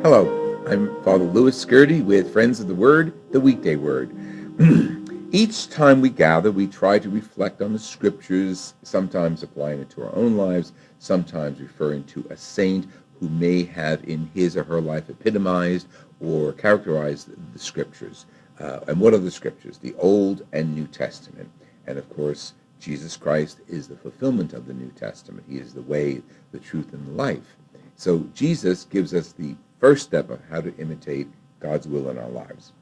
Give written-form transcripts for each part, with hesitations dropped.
Hello, I'm Father Louis Skirty with Friends of the Word, the Weekday Word. Each time we gather, we try to reflect on the Scriptures, sometimes applying it to our own lives, sometimes referring to a saint who may have in his or her life epitomized or characterized the Scriptures. And what are the Scriptures? The Old and New Testament. And of course, Jesus Christ is the fulfillment of the New Testament. He is the way, the truth, and the life. So Jesus gives us the first step of how to imitate God's will in our lives.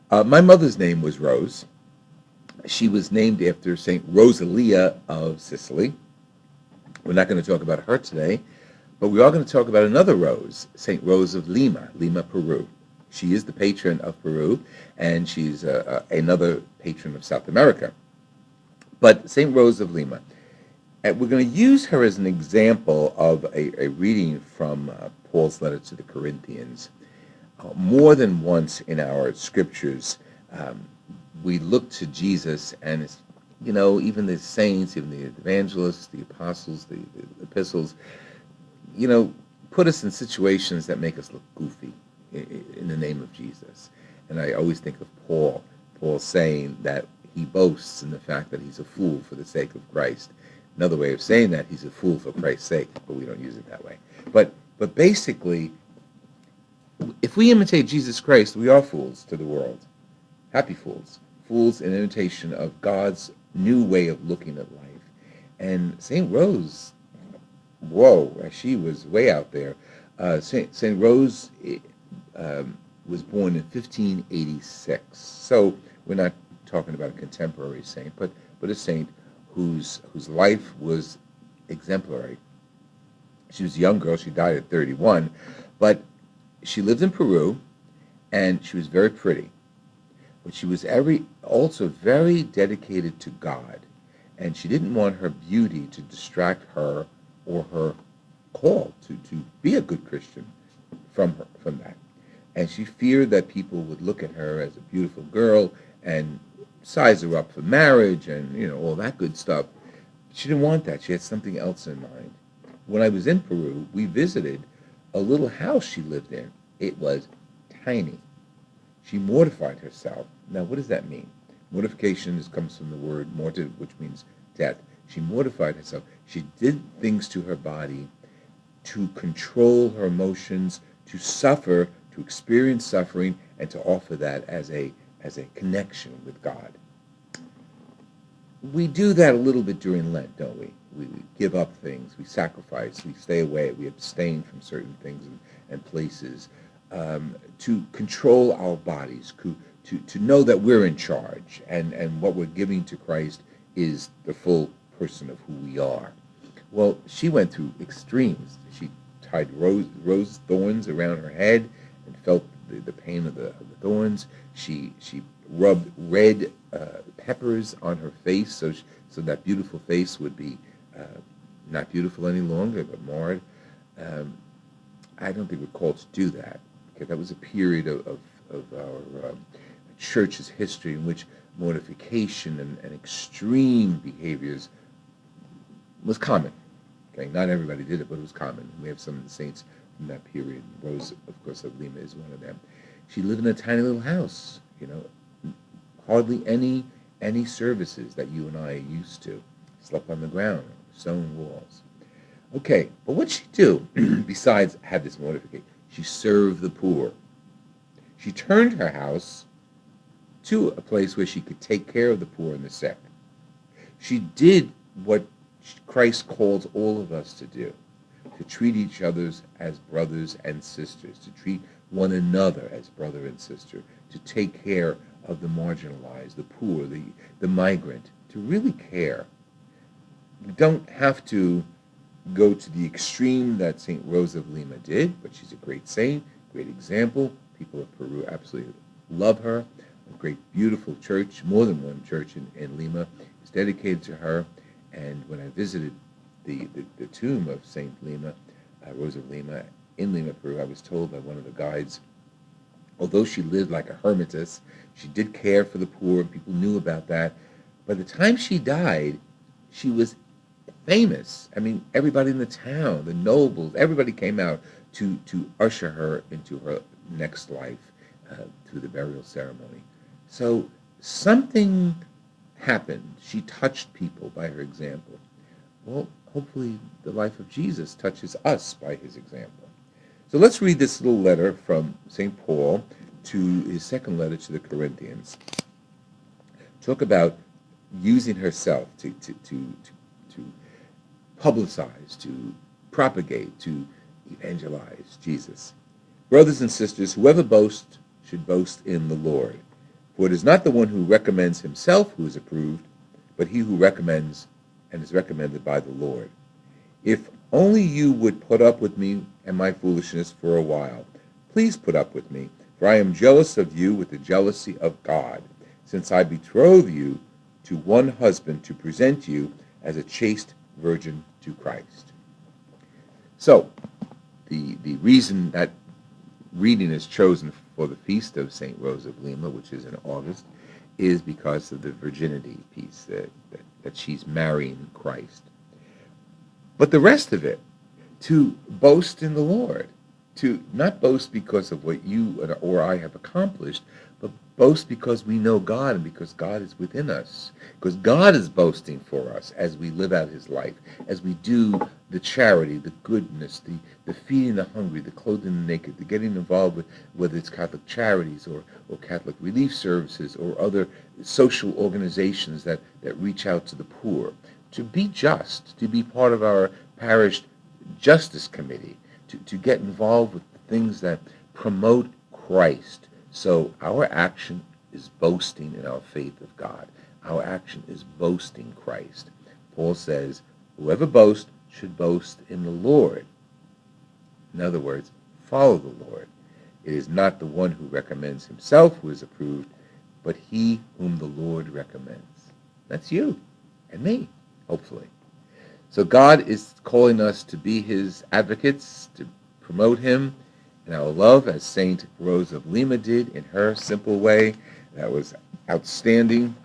My mother's name was Rose. She was named after Saint Rose of Lima of Sicily. We're not going to talk about her today, but we are going to talk about another Rose, Saint Rose of Lima, Lima, Peru. She is the patron of Peru, and she's another patron of South America. But Saint Rose of Lima, and we're going to use her as an example of a reading from Paul's letter to the Corinthians. More than once in our scriptures, we look to Jesus, and it's, even the saints, even the evangelists, the apostles, the epistles, put us in situations that make us look goofy in the name of Jesus. And I always think of Paul saying that he boasts in the fact that he's a fool for the sake of Christ. Another way of saying that, he's a fool for Christ's sake, but we don't use it that way. But basically, if we imitate Jesus Christ, we are fools to the world. Happy fools. Fools in imitation of God's new way of looking at life. And St. Rose, whoa, she was way out there. St. Rose was born in 1586. So we're not talking about a contemporary saint, but a saint whose life was exemplary. She was a young girl. She died at 31, but she lived in Peru, and she was very pretty. But she was also very dedicated to God, and she didn't want her beauty to distract her or her call to be a good Christian from that. And she feared that people would look at her as a beautiful girl and size her up for marriage and, all that good stuff. She didn't want that. She had something else in mind. When I was in Peru, we visited a little house she lived in. It was tiny. She mortified herself. Now, what does that mean? Mortification comes from the word mortis, which means death. She mortified herself. She did things to her body to control her emotions, to suffer, to experience suffering, and to offer that as a connection with God. We do that a little bit during Lent, don't we? We give up things, we sacrifice, we stay away, we abstain from certain things and places to control our bodies, to know that we're in charge and what we're giving to Christ is the full person of who we are. Well, she went through extremes. She tied rose thorns around her head and felt the pain of the thorns. She rubbed red peppers on her face so that beautiful face would be not beautiful any longer, but marred. I don't think we're called to do that, because that was a period of our church's history in which mortification and extreme behaviors was common. Okay, not everybody did it, but it was common. We have some of the saints from that period. Rose, of course, of Lima is one of them. She lived in a tiny little house, hardly any services that you and I are used to. Slept on the ground, stone walls. Okay, but what'd she do besides have this mortification? She served the poor. She turned her house to a place where she could take care of the poor and the sick. She did what Christ calls all of us to do, to treat each other as brothers and sisters, to treat one another as brother and sister, to take care of the marginalized, the poor, the migrant, to really care. We don't have to go to the extreme that St. Rose of Lima did, but she's a great saint, great example. People of Peru absolutely love her. A great, beautiful church, more than one church in Lima is dedicated to her. And when I visited the tomb of St. Lima, Rose of Lima, in Lima, Peru, I was told by one of the guides, although she lived like a hermitess, she did care for the poor, people knew about that. By the time she died, she was famous. I mean, everybody in the town, the nobles, everybody came out to usher her into her next life through the burial ceremony. So something happened. She touched people by her example. Well, hopefully the life of Jesus touches us by his example. So let's read this little letter from St. Paul to his second letter to the Corinthians. Talk about using herself to publicize, to propagate, to evangelize Jesus. Brothers and sisters, whoever boasts should boast in the Lord. For it is not the one who recommends himself who is approved, but he who recommends and is recommended by the Lord. If only you would put up with me and my foolishness for a while. Please put up with me, for I am jealous of you with the jealousy of God, since I betroth you to one husband to present you as a chaste virgin to Christ. So, the reason that reading is chosen for the feast of St. Rose of Lima, which is in August, is because of the virginity piece, that she's marrying Christ. But the rest of it, to boast in the Lord, to not boast because of what you or I have accomplished, but boast because we know God and because God is within us. Because God is boasting for us as we live out his life, as we do the charity, the goodness, the feeding the hungry, the clothing the naked, the getting involved with whether it's Catholic charities or Catholic relief services or other social organizations that reach out to the poor. To be just, to be part of our parish justice committee, to get involved with things that promote Christ. So our action is boasting in our faith of God. Our action is boasting Christ. Paul says, whoever boasts should boast in the Lord. In other words, follow the Lord. It is not the one who recommends himself who is approved, but he whom the Lord recommends. That's you and me, hopefully. So God is calling us to be his advocates, to promote him in our love, as Saint Rose of Lima did in her simple way. That was outstanding.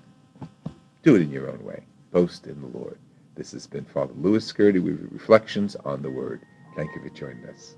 Do it in your own way. Boast in the Lord. This has been Father Louis Scurti with Reflections on the Word. Thank you for joining us.